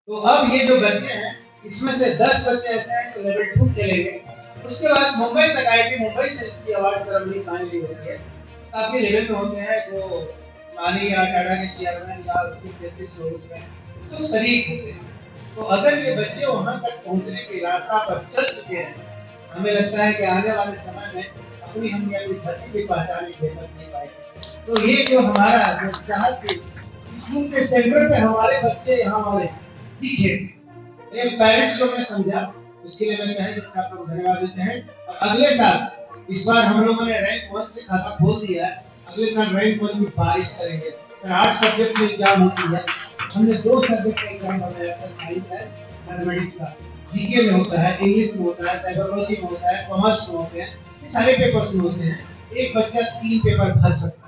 तो अब ये जो बच्चे हैं, इसमें से 10 बच्चे ऐसे हैं जो लेवल 2 खेलेंगे। उसके बाद मुंबई तक आईआईटी मुंबई में इसकी अवार्ड सेरेमनी फाइनली होती है। काफी लेवल में होते हैं जो मानी या टाटा के चेयरमैन या चीफ जस्टिस लोग उसमें तो शरीक होते हैं। तो अगर ये बच्चे वहां तक पहुंचने की रास्ता पर चल चुके हैं, हमें लगता है कि आने वाले समय में अपनी हम अपनी धरती की पहचान बेहतर नहीं पाएंगे। तो ये जो हमारा जो चाहत थी, स्कूल के सेंटर पे हमारे बच्चे यहाँ वाले दिखे, ये पेरेंट्स लोग ने समझा, इसके लिए मैं तहे दिल से आपको धन्यवाद देते हैं। और अगले साल इस बार हम लोगों ने रैंक 1 से खाता खोल दिया है, अगले साल रैंक 1 की बारिश करेंगे। सर 8 सब्जेक्ट में एग्जाम होती है, हमने 2 सब्जेक्ट का एग्जाम बनाया था, साइंस है मैथमेटिक्स का, जीके में होता है, इंग्लिश में होता है, साइकोलॉजी में होता है, कॉमर्स में होते हैं, सारे पेपर्स में होते हैं। एक बच्चा 3 पेपर भर सकता है।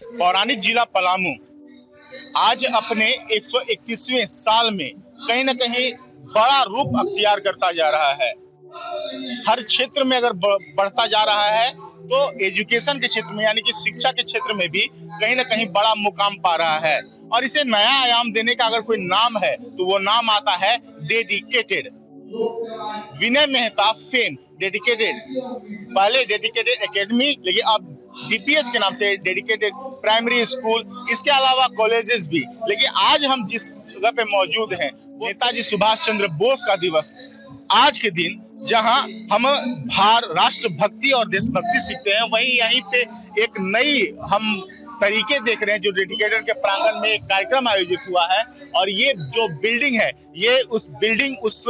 पौराणिक जिला पलामू आज अपने 131वें साल में कहीं न कहीं बड़ा रूप अख्तियार करता जा रहा है। हर क्षेत्र में अगर बढ़ता जा रहा है तो एजुकेशन के क्षेत्र में यानी कि शिक्षा के क्षेत्र में भी कहीं न कहीं बड़ा मुकाम पा रहा है। और इसे नया आयाम देने का अगर कोई नाम है तो वो नाम आता है डेडिकेटेड। विनय मेहता फेम डेडिकेटेड, पहले डेडिकेटेड एकेडमी, लेकिन अब डीपीएस के नाम से डेडिकेटेड प्राइमरी स्कूल, इसके अलावा कॉलेजेस भी। लेकिन आज हम जिस जगह पे मौजूद हैं, नेताजी सुभाष चंद्र बोस का दिवस, आज के दिन जहां हम राष्ट्रभक्ति और देशभक्ति सीखते हैं, वहीं यहीं पे एक नई हम तरीके देख रहे हैं। जो डेडिकेटेड के प्रांगण में एक कार्यक्रम आयोजित हुआ है और ये जो बिल्डिंग है, ये उस बिल्डिंग उस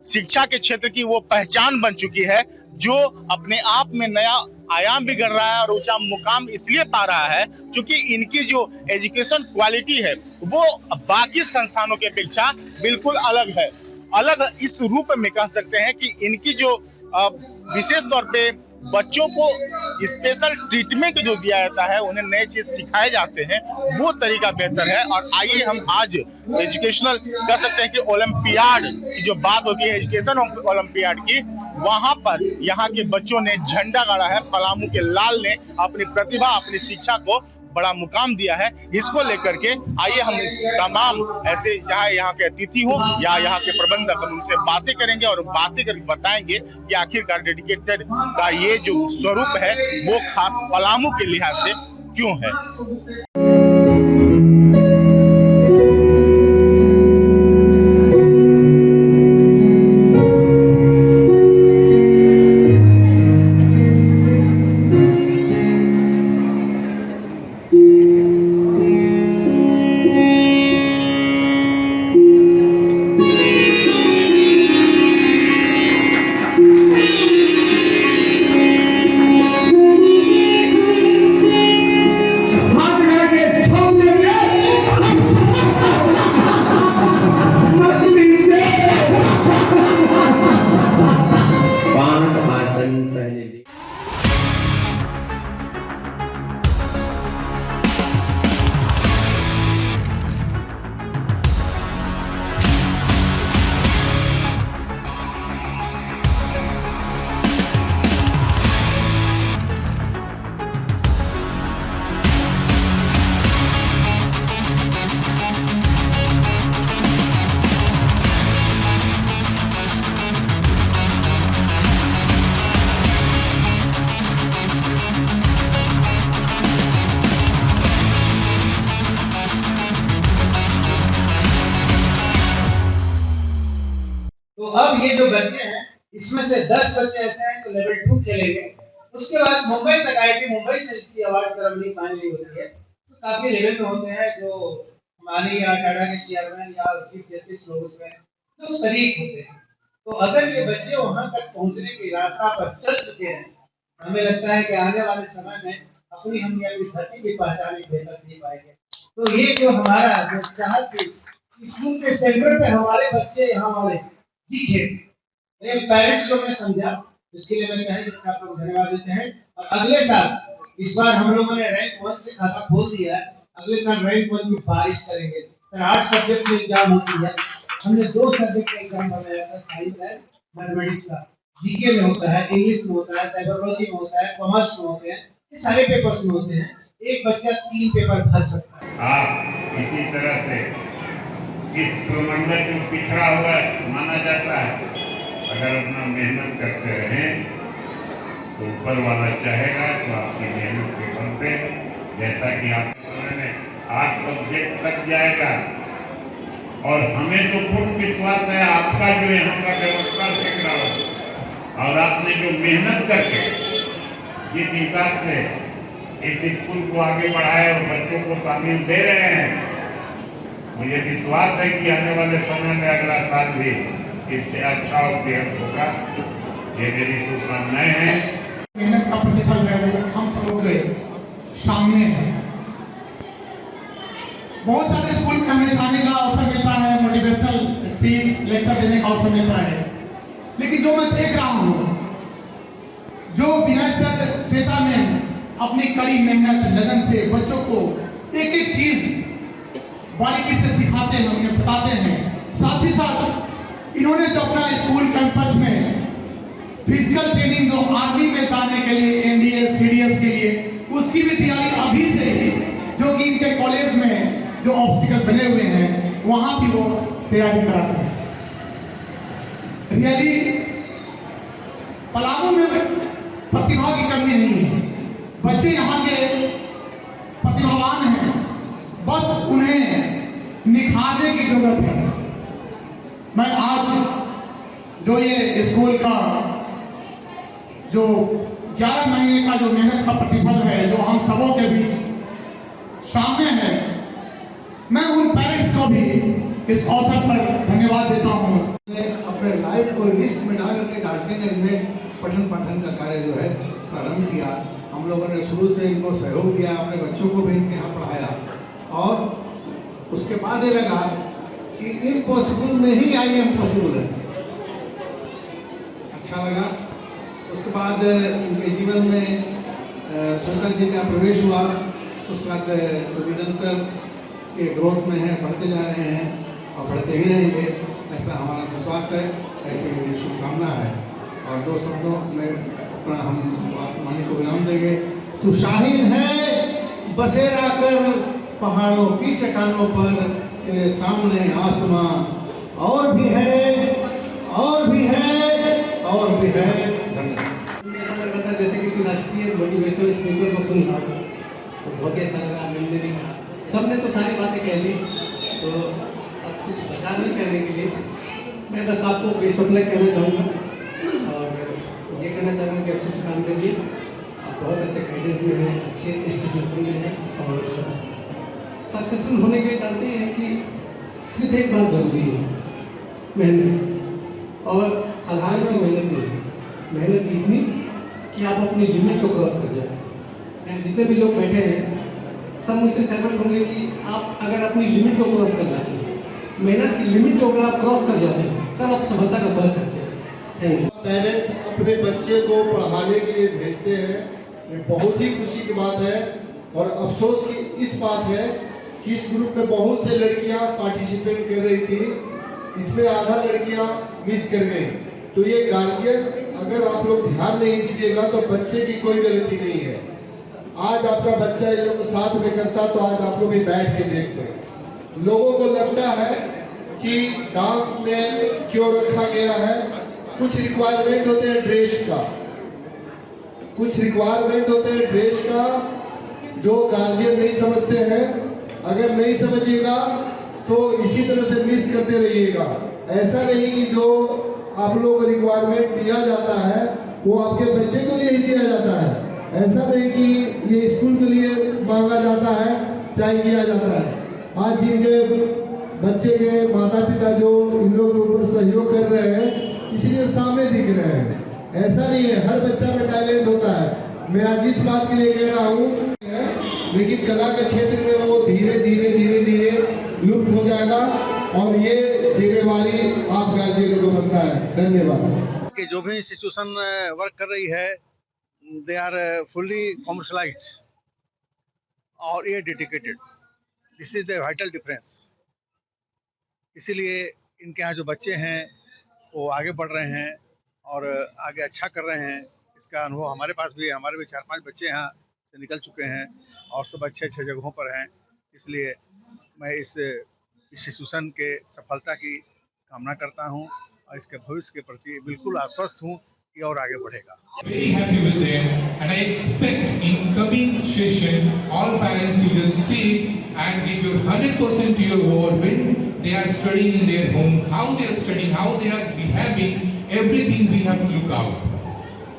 शिक्षा के क्षेत्र की वो पहचान बन चुकी है जो अपने आप में नया आयाम भी कर रहा है और ऊंचा मुकाम इसलिए पा रहा है क्योंकि इनकी जो एजुकेशन क्वालिटी है वो बाकी संस्थानों की अपेक्षा बिल्कुल अलग है। अलग इस रूप में कह सकते हैं कि इनकी जो विशेष तौर पे बच्चों को स्पेशल ट्रीटमेंट जो दिया जाता है, उन्हें नए चीज सिखाए जाते हैं, वो तरीका बेहतर है। और आइए हम आज एजुकेशनल कह सकते हैं कि ओलंपियाड की जो बात होती है, एजुकेशन ओलंपियाड की, वहां पर यहाँ के बच्चों ने झंडा गाड़ा है। पलामू के लाल ने अपनी प्रतिभा, अपनी शिक्षा को बड़ा मुकाम दिया है। इसको लेकर के आइए हम तमाम ऐसे यहाँ के अतिथि हो या यहाँ के प्रबंधक, हम उनसे बातें करेंगे और बातें करके बताएंगे कि आखिरकार डेडिकेटेड का ये जो स्वरूप है वो खास पलामू के लिहाज से क्यों है। तो अब ये जो बच्चे हैं, इसमें से 10 बच्चे ऐसे हैं जो लेवल 2 खेलेंगे। उसके बाद मुंबई तक आईआईटी मुंबई में इसकी अवार्ड सेरेमनी फाइनली होती है। तो काफी लेवल में होते हैं जो मानी या टाटा के चेयरमैन या चीफ जस्टिस लोग उसमें तो शरीक होते हैं। तो अगर ये बच्चे वहां तक पहुंचने की रास्ता पर चल चुके हैं, हमें लगता है कि आने वाले समय में अपनी हम अपनी धरती की पहचान बेहतर नहीं पाएंगे। तो ये जो हमारा जो चाहत थी, स्कूल के सेंटर पे हमारे बच्चे यहाँ वाले दिखे, ये पेरेंट्स लोग ने समझा, इसके लिए मैं तहे दिल से आपको धन्यवाद देते हैं। और अगले साल इस बार हम लोगों ने रैंक 1 से खाता खोल दिया है, अगले साल रैंक 1 की बारिश करेंगे। सर 8 सब्जेक्ट में एग्जाम होती है, हमने 2 सब्जेक्ट का एग्जाम बनाया था, साइंस है मैथमेटिक्स का, जीके में होता है, इंग्लिश में होता है, साइकोलॉजी में होता है, कॉमर्स में होते हैं, सारे पेपर्स में होते हैं। एक बच्चा 3 पेपर भर सकता है। आप इसी तरह से इस प्रमंडल जो पिछड़ा हुआ माना जाता है, अगर अपना मेहनत करते रहें तो ऊपर वाला चाहेगा तो आपकी मेहनत के बल पे, जैसा कि आपके समय में 8 सब्जेक्ट तक जाएगा। और हमें तो खूब विश्वास है आपका जो यहाँ का व्यवस्था देख रहा हो और आपने जो मेहनत करके जिस हिसाब से इस स्कूल को आगे बढ़ाया और बच्चों को तालीम दे रहे हैं, मुझे विश्वास है कि आने वाले समय में अगला साल भी इससे अच्छा उपयोग होगा। ये मेरी शुभकामनाएं हैं। मेहनत का प्रतिफल है वो हम सब लोग के सामने है। बहुत सारे स्कूल में हमें जाने का अवसर मिलता है, मोटिवेशनल स्पीच लेक्चर देने का अवसर मिलता है, लेकिन जो मैं देख रहा हूँ, जो विनय सर श्वेता ने अपनी कड़ी मेहनत लगन से बच्चों को एक एक चीज बारीकी से सिखाते हैं, उन्हें बताते हैं। साथ ही साथ इन्होंने जो अपना स्कूल कैंपस में फिजिकल ट्रेनिंग जो आर्मी में जाने के लिए, एनडीए सीडीएस के लिए, उसकी भी तैयारी अभी से ही, जो कि इनके कॉलेज में जो ऑब्स्टिकल बने हुए हैं वहां भी वो तैयारी कराते हैं। रियली पलामू में प्रतिभा की कमी नहीं है, बच्चे यहाँ के प्रतिभावान हैं, बस उन्हें निखारने की जरूरत है। मैं आज जो ये स्कूल का जो 11 महीने का जो मेहनत का प्रतिफल है, जो हम सबों के बीच सामने है, मैं उन पेरेंट्स को भी इस अवसर पर धन्यवाद देता हूँ। अपने लाइफ को रिस्क में डाल करके डाल्टनगंज में पठन पाठन का कार्य जो है प्रारंभ किया। हम लोगों ने शुरू से इनको सहयोग दिया, अपने बच्चों को भी इनके यहाँ पढ़ाया और उसके बाद ये लगा कि इम्पॉसिबल में ही आई एम पॉसिबल है। अच्छा लगा। उसके बाद इनके जीवन में श्वेता जी का प्रवेश हुआ। उसके बाद निरंतर के ग्रोथ में है, बढ़ते जा रहे हैं और बढ़ते ही रहेंगे, ऐसा हमारा विश्वास है, ऐसी मेरी शुभकामना है। और 2 शब्दों में अपना हम वाणी को विराम देंगे। तू शाहीन है बसेरा कर पहाड़ों की चट्टानों पर, तेरे सामने आसमां और भी है, और भी है, और भी है। ऐसा लग रहा था जैसे किसी राष्ट्रीय मोटिवेशनल स्पीकर को सुन रहा था, तो बहुत ही अच्छा लगा। मिलने का सबने तो सारी बातें कह दी, तो अब कुछ बचा नहीं कहने के लिए मैं बस आपको बेस्ट ऑफ लक कहना चाहूँगा और ये कहना चाहूँगा कि अच्छे से काम करिए। आप बहुत अच्छे गाइडेंस में हैं, अच्छे इंस्टीट्यूशन में हैं और सक्सेसफुल होने के लिए जानते हैं कि सिर्फ एक बात जरूरी है, मेहनत। और साधारण सी मेहनत नहीं है, मेहनत इतनी कि आप अपनी लिमिट को क्रॉस कर जाए। जितने भी लोग बैठे हैं सब मुझसे सहमत होंगे कि आप अगर अपनी लिमिट को क्रॉस कर जाते हैं, मेहनत की लिमिट को अगर आप क्रॉस कर जाते हैं, तब आप सफलता का स्वाद सकते हैं। Thank you. पेरेंट्स अपने बच्चे को पढ़ाने के लिए भेजते हैं, ये बहुत ही खुशी की बात है। और अफसोस की इस बात है कि इस ग्रुप में बहुत से लड़कियां पार्टिसिपेट कर रही थी, इसमें आधा लड़कियां मिस कर गई। तो ये गार्जियन अगर आप लोग ध्यान नहीं दीजिएगा तो बच्चे की कोई गलती नहीं है। आज आपका बच्चा इन लोगों के साथ में करता तो आज आप लोग भी बैठ के देखते। लोगों को लगता है कि डांस में क्यों रखा गया है, कुछ रिक्वायरमेंट होते हैं ड्रेस का, कुछ रिक्वायरमेंट होते हैं ड्रेस का जो गार्जियन नहीं समझते हैं। अगर नहीं समझिएगा तो इसी तरह से मिस करते रहिएगा। ऐसा नहीं कि जो आप लोगों को रिक्वायरमेंट दिया जाता है वो आपके बच्चे के लिए ही दिया जाता है। ऐसा नहीं कि ये स्कूल के लिए मांगा जाता है चाहे किया जाता है। आज इनके बच्चे के माता पिता जो इन लोगों के ऊपर सहयोग कर रहे हैं इसलिए सामने दिख रहे हैं। ऐसा नहीं है, हर बच्चा में टैलेंट होता है। मैं आज इस बात के लिए कह रहा हूँ, लेकिन कला के क्षेत्र में वो धीरे धीरे धीरे धीरे लुप्त हो जाएगा और ये जिम्मेवारी आप गार्जियनों को बनता है। धन्यवाद। कि जो भी इंस्टीट्यूशन वर्क कर रही है दे आर फुल्ली कॉमर्शलाइज्ड और ये dedicated. This is the vital difference. इसीलिए इनके यहाँ जो बच्चे हैं वो आगे बढ़ रहे हैं और आगे अच्छा कर रहे हैं। इसका अनुभव हमारे पास भी है। हमारे भी 4-5 बच्चे यहाँ से निकल चुके हैं और सब अच्छे अच्छे जगहों पर हैं। इसलिए मैं इस इंस्टीट्यूशन के सफलता की कामना करता हूं और इसके भविष्य के प्रति बिल्कुल आश्वस्त हूं कि और आगे बढ़ेगा। Very happy with them, and I expect in coming session all parents to just sit and give your 100% to your word when they are studying in their home, how they are studying, how they are behaving, everything we have to look out.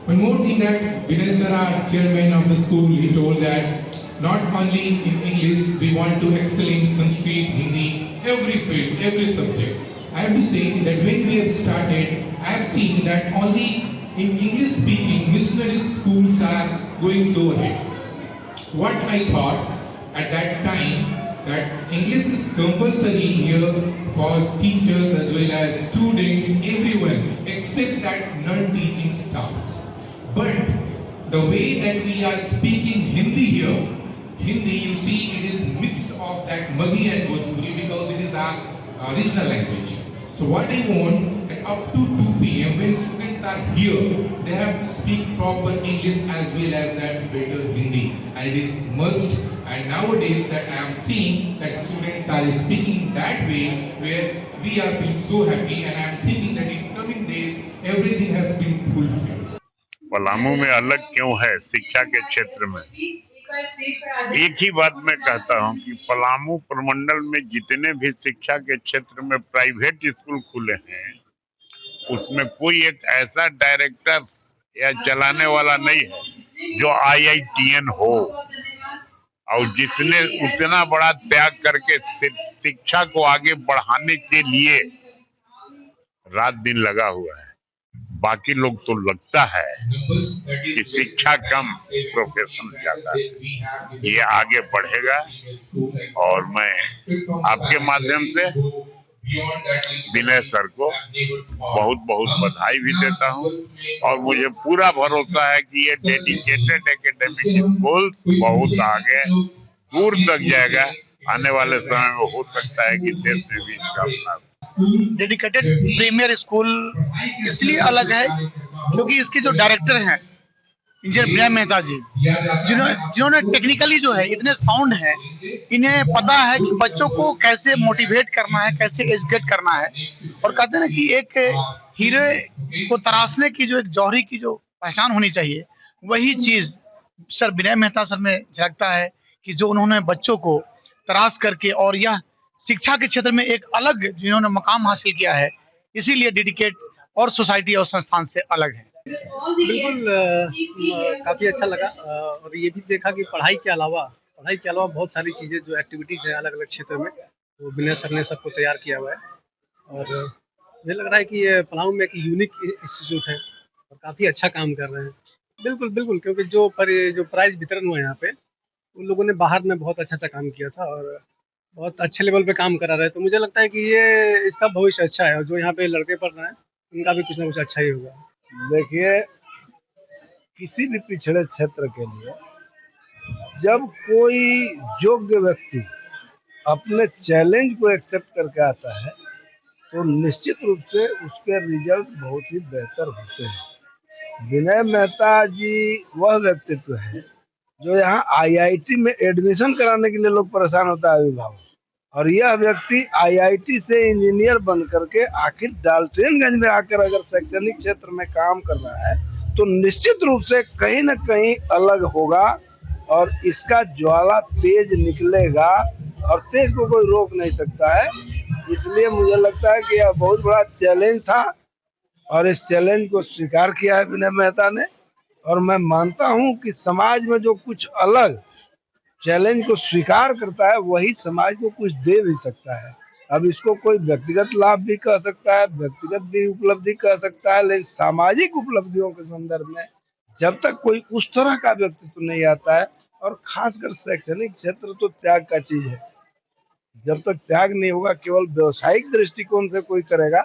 One more thing that Vinay sir, our chairman of the school, he told that not only in English we want to excel in Sanskrit, Hindi, every field, every subject. I have to say that when we have started, I have seen that only in English speaking missionary schools are going so ahead. What I thought at that time that English is compulsory here for teachers as well as students, everyone except that non-teaching staffs. But the way that we are speaking Hindi here, Hindi, you see, it is mixed of that Maghi and Bhojpuri because it is our regional language. So what I want that up to 2 p.m. when students are here, they have to speak proper English as well as that better Hindi, and it is must. And nowadays that I am seeing that students are speaking that way, where we are feeling so happy, and I am thinking that in coming days everything has been fulfilled. Palamu में अलग क्यों है शिक्षा के क्षेत्र में? एक ही बात मैं कहता हूं कि पलामू प्रमंडल में जितने भी शिक्षा के क्षेत्र में प्राइवेट स्कूल खुले हैं, उसमें कोई एक ऐसा डायरेक्टर या चलाने वाला नहीं है जो IITN हो और जिसने उतना बड़ा त्याग करके शिक्षा को आगे बढ़ाने के लिए रात दिन लगा हुआ है। बाकी लोग तो लगता है कि शिक्षा कम प्रोफेशन ज्यादा है। ये आगे बढ़ेगा और मैं आपके माध्यम से विनय सर को बहुत बहुत बधाई भी देता हूं और मुझे पूरा भरोसा है कि ये डेडिकेटेड एकेडमिक स्कूल बहुत आगे दूर तक जाएगा। आने वाले समय में हो सकता है कि देश में भी इसका अपना डेडिकेटेड प्रीमियर स्कूल इसलिए अलग है क्योंकि इसके जो डायरेक्टर हैं इंजीनियर विनय मेहता जी, जिन्होंने टेक्निकली जो है इतने साउंड है, इन्हें पता है कि बच्चों को कैसे मोटिवेट करना है, कैसे एजुकेट करना है। और कहते हैं ना कि एक हीरे को तराशने की जो एक जौहरी की जो पहचान होनी चाहिए, वही चीज सर विनय मेहता सर में झलकता है कि जो उन्होंने बच्चों को तराश करके और यह शिक्षा के क्षेत्र में एक अलग जिन्होंने मकाम हासिल किया है, इसीलिए डेडिकेट और सोसाइटी और संस्थान से अलग है। बिल्कुल काफ़ी अच्छा लगा और ये भी देखा कि पढ़ाई के अलावा बहुत सारी चीज़ें जो एक्टिविटीज़ हैं अलग अलग क्षेत्र में, वो विनय सर ने सबको तैयार किया हुआ है। और मुझे लग रहा है कि ये पलामू में एक यूनिक इंस्टीट्यूट है और काफ़ी अच्छा काम कर रहे हैं। बिल्कुल बिल्कुल, क्योंकि जो प्राइज़ वितरण हुआ यहाँ पे, उन लोगों ने बाहर में बहुत अच्छा काम किया था और बहुत अच्छे लेवल पे काम करा रहे हैं। तो मुझे लगता है कि ये इसका भविष्य अच्छा है और जो यहाँ पे लड़के पढ़ रहे हैं उनका भी कुछ ना कुछ अच्छा ही होगा। देखिए, किसी भी पिछड़े क्षेत्र के लिए जब कोई योग्य व्यक्ति अपने चैलेंज को एक्सेप्ट करके आता है तो निश्चित रूप से उसके रिजल्ट बहुत ही बेहतर होते हैं। विनय मेहता जी वह व्यक्तित्व है जो यहाँ IIT में एडमिशन कराने के लिए लोग परेशान होता है अभिभावक, और यह व्यक्ति IIT से इंजीनियर बन करके आखिर डाल्टनगंज में आकर अगर शैक्षणिक क्षेत्र में काम कर रहा है तो निश्चित रूप से कहीं न कहीं अलग होगा और इसका ज्वाला तेज निकलेगा और तेज को कोई रोक नहीं सकता है। इसलिए मुझे लगता है कि यह बहुत बड़ा चैलेंज था और इस चैलेंज को स्वीकार किया है विनय मेहता ने, और मैं मानता हूं कि समाज में जो कुछ अलग चैलेंज को स्वीकार करता है वही समाज को कुछ दे भी सकता है। अब इसको कोई व्यक्तिगत लाभ भी कह सकता है, व्यक्तिगत भी उपलब्धि कह सकता है, लेकिन सामाजिक उपलब्धियों के संदर्भ में जब तक कोई उस तरह का व्यक्तित्व नहीं आता है, और खासकर शैक्षणिक क्षेत्र तो त्याग का चीज है, जब तक त्याग नहीं होगा, केवल व्यवसायिक दृष्टिकोण से कोई करेगा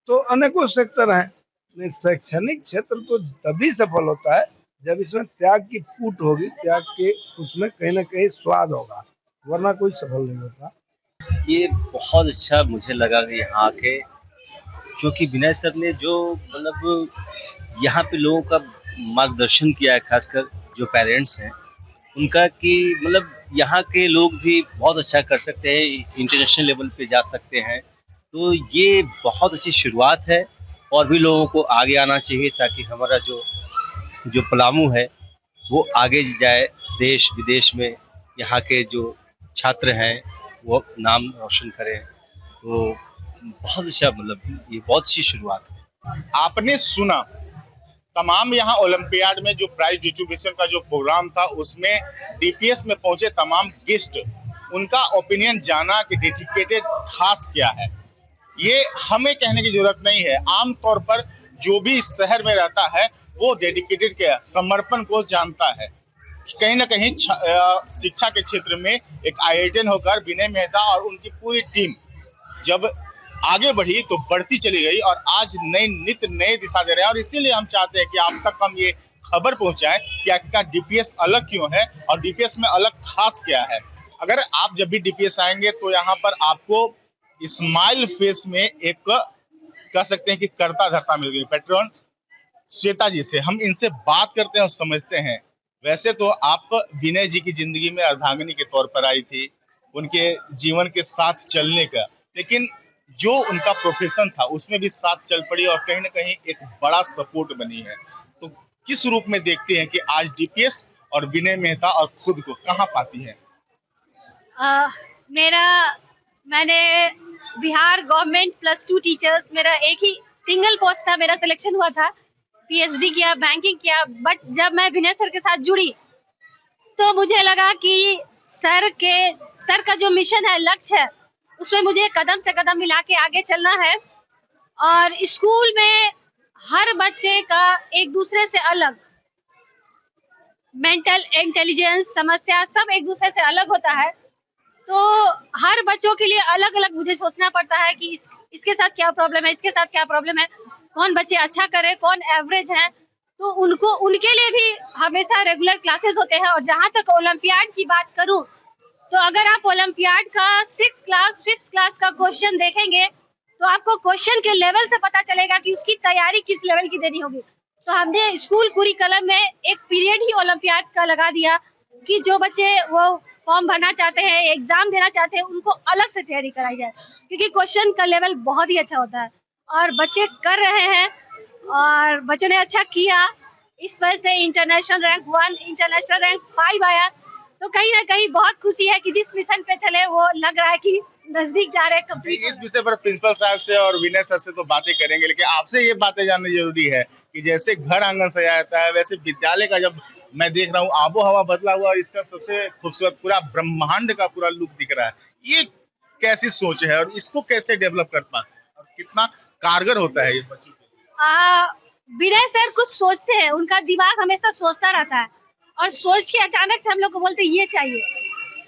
तो अनेकों सेक्टर हैं, लेकिन शैक्षणिक क्षेत्र तो तभी सफल होता है जब इसमें त्याग की फूट होगी, त्याग के उसमें कहीं ना कहीं स्वाद होगा, वरना कोई सफल नहीं होता। ये बहुत अच्छा मुझे लगा कि यहाँ आके, क्योंकि विनय सर ने जो मतलब यहाँ पे लोगों का मार्गदर्शन किया है, खासकर जो पेरेंट्स हैं, उनका कि मतलब यहाँ के लोग भी बहुत अच्छा कर सकते हैं, इंटरनेशनल लेवल पे जा सकते हैं। तो ये बहुत अच्छी शुरुआत है और भी लोगों को आगे आना चाहिए ताकि हमारा जो पलामू है वो आगे जाए, देश विदेश में यहाँ के जो छात्र हैं वो नाम रोशन करें। तो बहुत अच्छा, मतलब ये बहुत अच्छी शुरुआत है। आपने सुना तमाम यहाँ ओलंपियाड में जो प्राइज डिस्ट्रीब्यूशन का जो प्रोग्राम था उसमें डीपीएस में पहुंचे तमाम गेस्ट, उनका ओपिनियन जाना कि डेडिकेटेड खास क्या है। ये हमें कहने की जरूरत नहीं है, आमतौर पर जो भी इस शहर में रहता है वो डेडिकेटेड के समर्पण को जानता है। कहीं ना कहीं शिक्षा के क्षेत्र में एक आईआईटियन होकर विनय मेहता और उनकी पूरी टीम जब आगे बढ़ी तो बढ़ती चली गई और आज नई नित्य नए दिशा दे रहे हैं। और इसीलिए हम चाहते हैं कि आप तक हम ये खबर पहुंचाएं कि आपका डीपीएस अलग क्यों है और डीपीएस में अलग खास क्या है। अगर आप जब भी डीपीएस आएंगे तो यहाँ पर आपको स्माइल फेस में एक कह सकते हैं कि करता धरता मिल गई। पैट्रन श्वेता जी से हम इनसे बात करते हैं और समझते हैं। वैसे तो आप विनय जी की जिंदगी में अर्धांगिनी के तौर पर आई थी, उनके जीवन के साथ चलने का, लेकिन जो उनका प्रोफेशन था उसमें भी साथ चल पड़ी और कहीं ना कहीं एक बड़ा सपोर्ट बनी है। तो किस रूप में देखते हैं कि आज डीपीएस और विनय मेहता और खुद को कहाँ पाती है? मैंने बिहार गवर्नमेंट +2 टीचर्स, मेरा एक ही सिंगल पोस्ट था, मेरा सिलेक्शन हुआ था, पीएचडी किया, बैंकिंग किया। बट जब मैं विनय सर के साथ जुड़ी तो मुझे लगा कि सर का जो मिशन है, लक्ष्य है, उसमें मुझे कदम से कदम मिला के आगे चलना है। और स्कूल में हर बच्चे का एक दूसरे से अलग मेंटल इंटेलिजेंस, समस्या सब एक दूसरे से अलग होता है। तो हर बच्चों के लिए अलग अलग मुझे सोचना पड़ता है कि इसके साथ क्या प्रॉब्लम है, इसके साथ क्या प्रॉब्लम है, कौन बच्चे अच्छा करे, कौन एवरेज है। तो उनके लिए भी हमेशा रेगुलर क्लासेस होते हैं। और जहाँ तक ओलंपियाड की बात करूँ तो अगर आप ओलंपियाड का 5th क्लास का क्वेश्चन देखेंगे तो आपको क्वेश्चन के लेवल से पता चलेगा कि उसकी तैयारी किस लेवल की देनी होगी। तो हमने स्कूल कुरिकुलम में एक पीरियड ही ओलंपियाड का लगा दिया कि जो बच्चे वो फॉर्म भरना चाहते हैं, एग्जाम देना चाहते हैं, उनको अलग से तैयारी कराई जाए, क्योंकि क्वेश्चन का लेवल बहुत ही अच्छा होता है और बच्चे कर रहे हैं और बच्चों ने अच्छा किया। इस वजह से इंटरनेशनल रैंक 1, इंटरनेशनल रैंक 5 आया। तो कहीं ना कहीं बहुत खुशी है कि जिस मिशन पे चले वो लग रहा है कि नजदीक जा रहे हैं कंप्लीट। इस विषय पर प्रिंसिपल साहब से और विनय सर से तो बातें करेंगे, लेकिन आपसे ये बातें जानना जरूरी है कि जैसे घर आंगन सजाया जाता है वैसे विद्यालय का जब मैं देख रहा हूँ आबो हवा बदला हुआ और इसका सबसे खूबसूरत पूरा ब्रह्मांड का पूरा लुक दिख रहा है। ये कैसी सोच है और इसको कैसे डेवलप करता है और कितना कारगर होता है ये बच्चों के? विनय सर कुछ सोचते हैं, उनका दिमाग हमेशा सोचता रहता है और सोच के अचानक से हम लोग को बोलते ये चाहिए,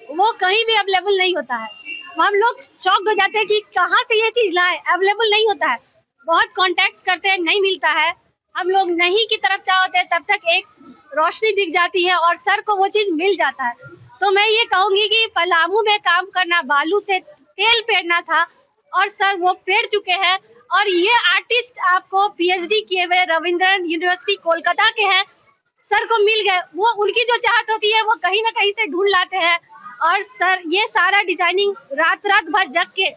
वो कहीं भी अवेलेबल नहीं होता है। हम लोग शॉक हो जाते हैं कि कहाँ से ये चीज लाए, अवेलेबल नहीं होता है। बहुत कॉन्टेक्ट करते हैं, नहीं मिलता है। हम लोग नहीं की तरफ चाहते हैं तब तक एक रोशनी दिख जाती है और सर को वो चीज मिल जाता है। तो मैं ये कहूंगी कि पलामू में काम करना बालू से तेल पेरना था और सर वो पेर चुके हैं। और ये आर्टिस्ट आपको पीएचडी किए हुए रविंद्र यूनिवर्सिटी कोलकाता के हैं, सर को मिल गए। वो उनकी जो चाहत होती है वो कहीं ना कहीं से ढूंढ लाते हैं। और सर ये सारा डिजाइनिंग रात भर जग के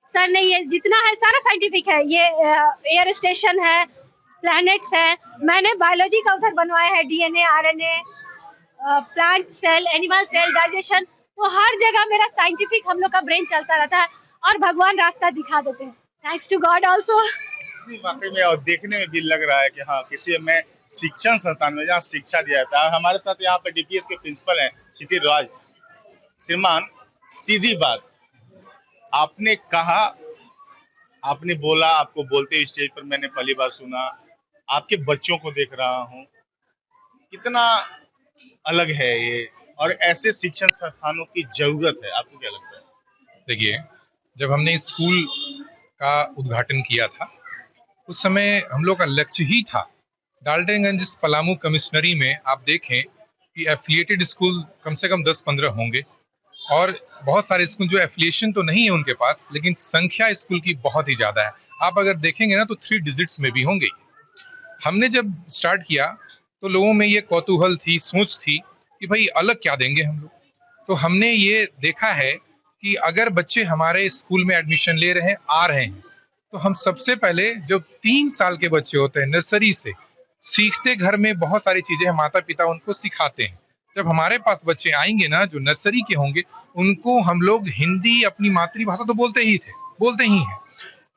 सर ने ये जितना है सारा साइंटिफिक है। ये एयर स्टेशन है, प्लैनेट्स है, मैंने बायोलॉजी का उधर बनवाया है, DNA, RNA, plant cell, animal cell, digestion. तो हर जगह मेरा साइंटिफिक हम लोग का ब्रेन चलता रहता है और भगवान रास्ता दिखा देते हैं। Thanks to god also. वाकई में और देखने में भी लग रहा है कि हाँ किसी में शिक्षण संस्थान में जहाँ शिक्षा दिया जाता है। और हमारे साथ यहाँ पे डीपीएस के प्रिंसिपल हैं क्षितिज राज। श्रीमान, सीधी बात, आपने कहा, आपने बोला, आपको बोलते स्टेज पर मैंने पहली बार सुना, आपके बच्चों को देख रहा हूँ, कितना अलग है ये और ऐसे शिक्षण संस्थानों की जरूरत है। आपको क्या लगता है? देखिए, जब हमने स्कूल का उद्घाटन किया था उस समय हम लोग का लक्ष्य ही था डाल्टनगंज पलामू कमिश्नरी में आप देखें कि एफिलिएटेड स्कूल कम से कम 10-15 होंगे और बहुत सारे स्कूल जो एफिलिएशन तो नहीं है उनके पास, लेकिन संख्या स्कूल की बहुत ही ज़्यादा है। आप अगर देखेंगे ना तो 3 डिजिट्स में भी होंगे। हमने जब स्टार्ट किया तो लोगों में ये कौतूहल थी, सोच थी कि भाई अलग क्या देंगे हम लोग। तो हमने ये देखा है कि अगर बच्चे हमारे स्कूल में एडमिशन ले रहे हैं, आ रहे हैं, तो हम सबसे पहले जो 3 साल के बच्चे होते हैं नर्सरी से सीखते, घर में बहुत सारी चीजें माता पिता उनको सिखाते हैं। जब हमारे पास बच्चे आएंगे ना जो नर्सरी के होंगे, उनको हम लोग हिंदी अपनी मातृभाषा तो बोलते ही हैं।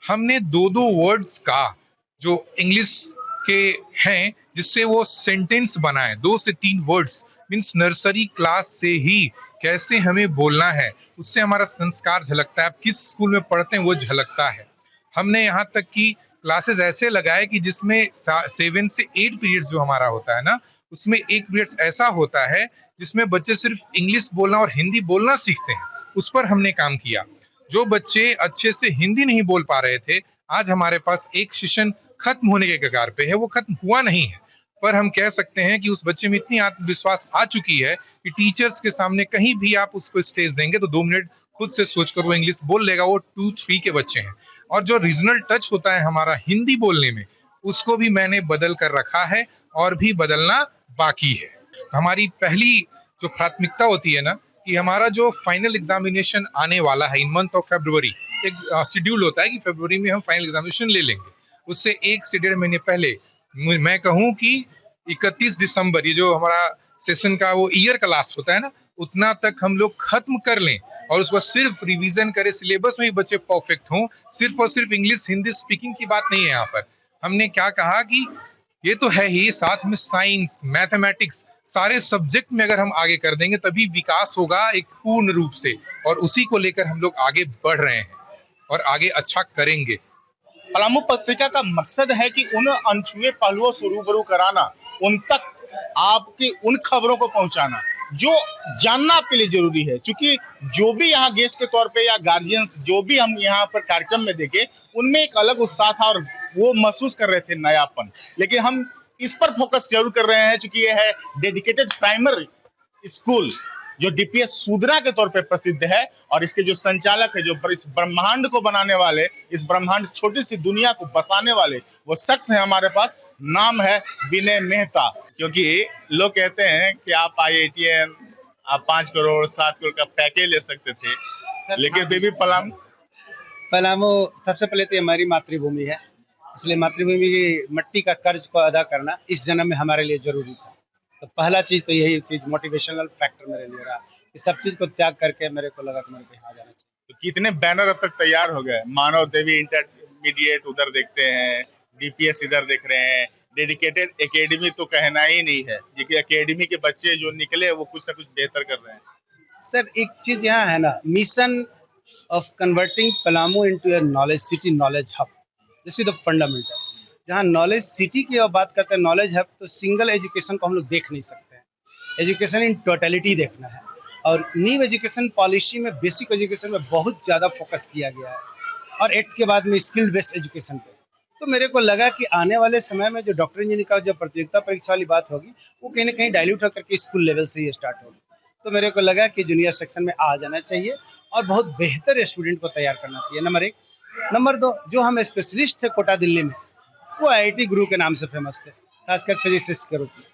हमने 2-2 वर्ड्स का जो इंग्लिश के हैं जिससे वो सेंटेंस बनाए, 2 से 3 वर्ड्स, मीन्स नर्सरी क्लास से ही कैसे हमें बोलना है, उससे हमारा संस्कार झलकता है। आप किस स्कूल में पढ़ते हैं वो झलकता है। हमने यहाँ तक कि क्लासेस ऐसे लगाए कि जिसमें 7 से 8 पीरियड्स जो हमारा होता है ना, उसमें एक पीरियड ऐसा होता है जिसमें बच्चे सिर्फ इंग्लिश बोलना और हिंदी बोलना सीखते हैं। उस पर हमने काम किया। जो बच्चे अच्छे से हिंदी नहीं बोल पा रहे थे, आज हमारे पास एक सेशन खत्म होने के कगार पे है। वो खत्म हुआ नहीं है, पर हम कह सकते हैं कि उस बच्चे में इतनी आत्मविश्वास आ चुकी है कि टीचर्स के सामने कहीं भी आप उसको स्टेज देंगे तो 2 मिनट खुद से सोचकर वो इंग्लिश बोल लेगा। वो 2-3 के बच्चे हैं। और जो रीजनल टच होता है हमारा हिंदी बोलने में, उसको भी मैंने बदल कर रखा है और भी बदलना बाकी है। हमारी पहली जो प्राथमिकता होती है ना, कि हमारा जो फाइनल एग्जामिनेशन आने वाला है इन मंथ ऑफ फरवरी, एक शेड्यूल होता है कि फरवरी में हम फाइनल एग्जामिनेशन ले लेंगे। उससे 1 से 1.5 महीने पहले मैं कहूँ कि 31 दिसंबर, ये जो हमारा सेशन का वो ईयर का लास्ट होता है ना, उतना तक हम लोग खत्म कर लें और उसको सिर्फ रिवीजन करें, सिलेबस में ही बच्चे परफेक्ट हों। सिर्फ और सिर्फ इंग्लिश हिंदी स्पीकिंग की बात नहीं है। यहाँ पर हमने क्या कहा कि ये तो है ही, साथ में साइंस, मैथमेटिक्स, सारे सब्जेक्ट में अगर हम आगे कर देंगे तभी विकास होगा एक पूर्ण रूप से, और उसी को लेकर हम लोग आगे बढ़ रहे हैं और आगे अच्छा करेंगे। पलामू पत्रिका का मकसद है कि उन अनछुए पहलुओं से रूबरू कराना, उन तक आपकी उन खबरों को पहुंचाना जो जानना आपके लिए जरूरी है। क्योंकि जो भी यहाँ गेस्ट के तौर पे या गार्जियंस जो भी हम यहाँ पर कार्यक्रम में देखे, उनमें एक अलग उत्साह था और वो महसूस कर रहे थे नयापन। लेकिन हम इस पर फोकस जरूर कर रहे हैं क्योंकि ये है डेडिकेटेड प्राइमरी स्कूल जो डीपीएस सूदरा के तौर पे प्रसिद्ध है, और इसके जो संचालक है, जो इस ब्रह्मांड को बनाने वाले, इस ब्रह्मांड छोटी सी दुनिया को बसाने वाले वो शख्स है हमारे पास। नाम है विनय मेहता। क्योंकि लोग कहते हैं कि आप IITian, आप 5 करोड़ 7 करोड़ का पैकेज ले सकते थे, लेकिन फिर भी पलामू सबसे पहले तो हमारी मातृभूमि है, इसलिए मातृभूमि की मट्टी का कर्ज को अदा करना इस जन्म में हमारे लिए जरूरी था। तो पहला चीज तो यही चीज मोटिवेशनल फैक्टर मेरे लिए रहा। इस सब चीज को त्याग करके मेरे को लगा कि मेरे को यहाँ जाना चाहिए। तो कितने बैनर अब तक तैयार हो गए? मानव देवी इंटरमीडिएट उधर देखते हैं, डीपीएस इधर देख रहे हैं, डेडिकेटेड एकेडमी तो कहना ही नहीं है, क्योंकि एकेडमी के बच्चे जो निकले वो कुछ ना कुछ बेहतर कर रहे हैं। सर एक चीज यहाँ है ना, mission of converting Palamu into A knowledge city, knowledge hub, this is the fundamental. जहाँ नॉलेज सिटी की बात करते हैं, नॉलेज हब, तो सिंगल एजुकेशन को हम लोग देख नहीं सकते हैं। एजुकेशन इन टोटलिटी देखना है, और न्यू एजुकेशन पॉलिसी में बेसिक एजुकेशन में बहुत ज़्यादा फोकस किया गया है, और 8 के बाद में स्किल बेस्ड एजुकेशन पे। तो मेरे को लगा कि आने वाले समय में जो डॉक्टर इंजीनियर का जो प्रतियोगिता परीक्षा वाली बात होगी, वो कहीं ना कहीं डाइल्यूट होकर के स्कूल लेवल से ही स्टार्ट होगी। तो मेरे को लगा कि जूनियर सेक्शन में आ जाना चाहिए और बहुत बेहतर स्टूडेंट को तैयार करना चाहिए, नंबर 1। नंबर 2, जो हम स्पेशलिस्ट थे कोटा दिल्ली में, वो IIT गुरु के नाम से फेमस थे, खासकर फिजिसिस्ट के रूप में।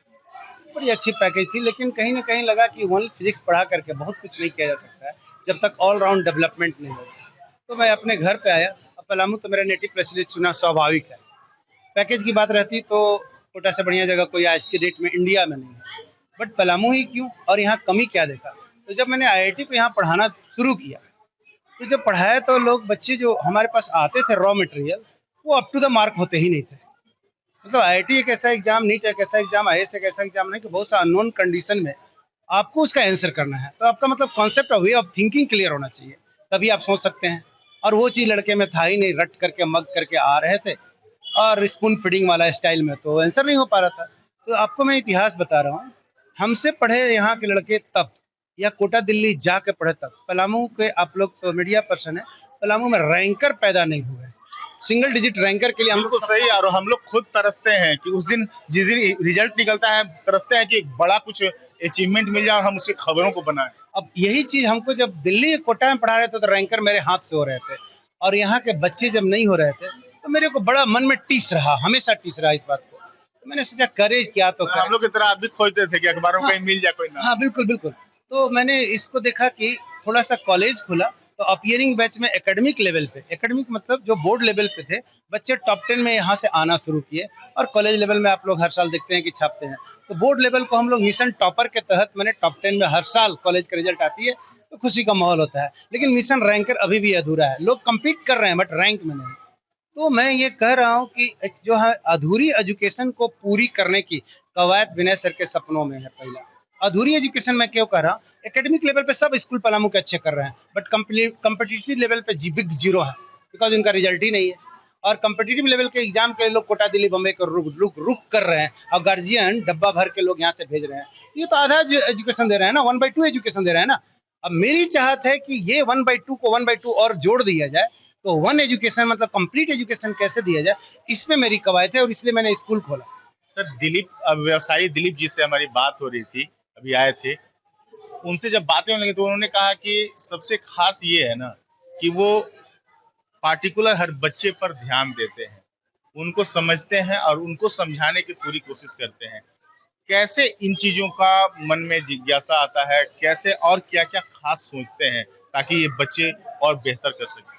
बड़ी अच्छी पैकेज थी, लेकिन कहीं ना कहीं लगा कि ओनली फिजिक्स पढ़ा करके बहुत कुछ नहीं किया जा सकता है जब तक ऑल राउंड डेवलपमेंट नहीं होगा। तो मैं अपने घर पे आया। अब पलामू तो मेरा नेटिव प्लेस चुना स्वाभाविक है। पैकेज की बात रहती तो कोटा से बढ़िया जगह कोई आज के डेट में इंडिया में नहीं है, बट पलामू ही क्यों, और यहाँ कमी क्या देखा। तो जब मैंने IIT को यहाँ पढ़ाना शुरू किया, तो जब पढ़ाया तो लोग बच्चे जो हमारे पास आते थे रॉ मटेरियल, वो अप टू द मार्क होते ही नहीं थे। मतलब IIT एक ऐसा एग्जाम, नीट एक ऐसा एग्जाम, IAS एक ऐसा एग्जाम है कि बहुत सा अननोन कंडीशन में आपको उसका आंसर करना है। तो आपका मतलब कॉन्सेप्ट और वे ऑफ थिंकिंग क्लियर होना चाहिए, तभी आप सोच सकते हैं। और वो चीज़ लड़के में था ही नहीं, रट करके मग करके आ रहे थे, और स्पून फीडिंग वाला स्टाइल में तो आंसर नहीं हो पा रहा था। तो आपको मैं इतिहास बता रहा हूँ, हमसे पढ़े यहाँ के लड़के तब, या कोटा दिल्ली जाके पढ़े तब, पलामू के, आप लोग तो मीडिया पर्सन है, पलामू में रैंकर पैदा नहीं हुए। सिंगल डिजिट रैंकर के लिए हम लोग तो सही, और हम लोग खुद तरसते हैं कि उस दिन जिस दिन रिजल्ट निकलता है, तरसते हैं कि बड़ा कुछ अचीवमेंट मिल जाए और हम उसकी खबरों को बनाएं। अब यही चीज हमको जब दिल्ली कोटा में पढ़ा रहे थे तो रैंकर मेरे हाथ से हो रहे थे, और यहाँ के बच्चे जब नहीं हो रहे थे तो मेरे को बड़ा मन में टीस रहा, हमेशा टीस रहा इस बात को। मैंने सोचा करे क्या तो हम लोग की तरह आप भी खोजते थे कि अखबारों में कहीं मिल जाए कोई नाम। हाँ बिल्कुल बिल्कुल। तो मैंने इसको देखा कि थोड़ा सा कॉलेज खुला तो अपीयरिंग बैच में एकेडमिक लेवल पे, एकेडमिक मतलब जो बोर्ड लेवल पे थे बच्चे टॉप 10 में यहाँ से आना शुरू किए, और कॉलेज लेवल में आप लोग हर साल देखते हैं कि छापते हैं। तो बोर्ड लेवल को हम लोग मिशन टॉपर के तहत, मैंने टॉप 10 में हर साल कॉलेज का रिजल्ट आती है तो खुशी का माहौल होता है। लेकिन मिशन रैंकर अभी भी अधूरा है, लोग कम्पीट कर रहे हैं बट रैंक में नहीं। तो मैं ये कह रहा हूँ कि जो है अधूरी एजुकेशन को पूरी करने की कवायद विनय सर के सपनों में है। पहला अधूरी एजुकेशन मैं क्यों कह रहा हूँ, एकेडमिक लेवल पे सब स्कूल पलामू के अच्छे कर रहे हैं बट कम्पिटिटिव लेवल पे बिग जीरो है, बिकॉज उनका रिजल्ट ही नहीं है। और कम्पिटिटिव लेवल के एग्जाम के लोग कोटा दिल्ली बम्बई को रुक कर रहे हैं, और गार्जियन डब्बा भर के लोग यहाँ से भेज रहे हैं। ये तो आधा एजुकेशन दे रहे हैं ना, 1/2 एजुकेशन दे रहे हैं ना। अब मेरी चाहत है कि ये 1/2 को 1/2 और जोड़ दिया जाए, तो 1 एजुकेशन मतलब कंप्लीट एजुकेशन कैसे दिया जाए, इस पे मेरी कवायद है और इसलिए मैंने स्कूल खोला। सर दिलीप, व्यवसायी दिलीप जी से हमारी बात हो रही थी, अभी आए थे, उनसे जब बातें होने लगी तो उन्होंने कहा कि सबसे खास ये है ना कि वो पार्टिकुलर हर बच्चे पर ध्यान देते हैं, उनको समझते हैं और उनको समझाने की पूरी कोशिश करते हैं। कैसे इन चीजों का मन में जिज्ञासा आता है, कैसे और क्या क्या खास सोचते हैं ताकि ये बच्चे और बेहतर कर सकें?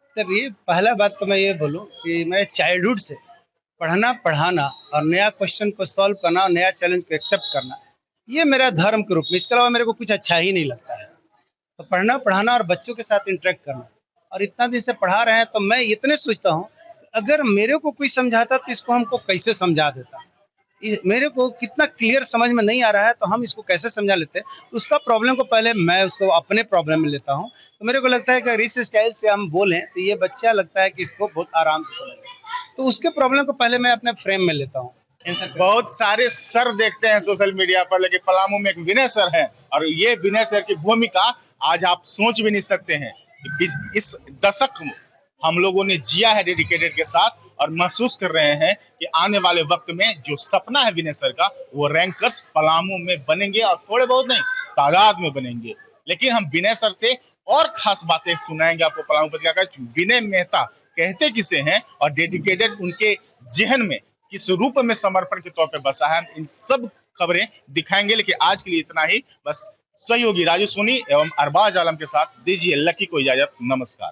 सर ये पहला बात तो मैं ये बोलूँ कि मैं चाइल्डहुड से पढ़ना पढ़ाना और नया क्वेश्चन को सॉल्व करना और नया चैलेंज को एक्सेप्ट करना, ये मेरा धर्म के रूप में, इसके अलावा मेरे को कुछ अच्छा ही नहीं लगता है। तो पढ़ना पढ़ाना और बच्चों के साथ इंटरेक्ट करना, और इतना दिन से पढ़ा रहे हैं तो मैं इतने सोचता हूँ अगर मेरे को कोई समझाता तो इसको हमको कैसे समझा देता, मेरे को कितना क्लियर समझ में नहीं आ रहा है तो हम इसको कैसे समझा लेते हैं। उसका प्रॉब्लम को पहले मैं उसको अपने प्रॉब्लम में लेता हूँ। तो मेरे को लगता है कि अगर इस स्टाइल से हम बोलें तो ये बच्चा लगता है कि इसको बहुत आराम से समझ, तो उसके प्रॉब्लम को पहले मैं अपने फ्रेम में लेता हूँ। बहुत सारे सर देखते हैं सोशल मीडिया पर, लेकिन पलामू में एक विनय सर है, और ये विनय सर की भूमिका आज आप सोच भी नहीं सकते हैं। इस दशक में हम लोगों ने जिया है डेडिकेटेड के साथ, और महसूस कर रहे हैं कि आने वाले वक्त में जो सपना है विनय सर का, वो रैंकर्स पलामू में बनेंगे, और थोड़े बहुत नहीं तादाद में बनेंगे। लेकिन हम विनय सर से और खास बातें सुनाएंगे आपको पलामू पत्रिका का। विनय मेहता कहते किसे हैं और डेडिकेटेड उनके जहन में किस रूप में समर्पण के तौर पर बसा है, इन सब खबरें दिखाएंगे। लेकिन आज के लिए इतना ही, बस सहयोगी राजू सोनी एवं अरबाज आलम के साथ दीजिए लकी को इजाजत। नमस्कार।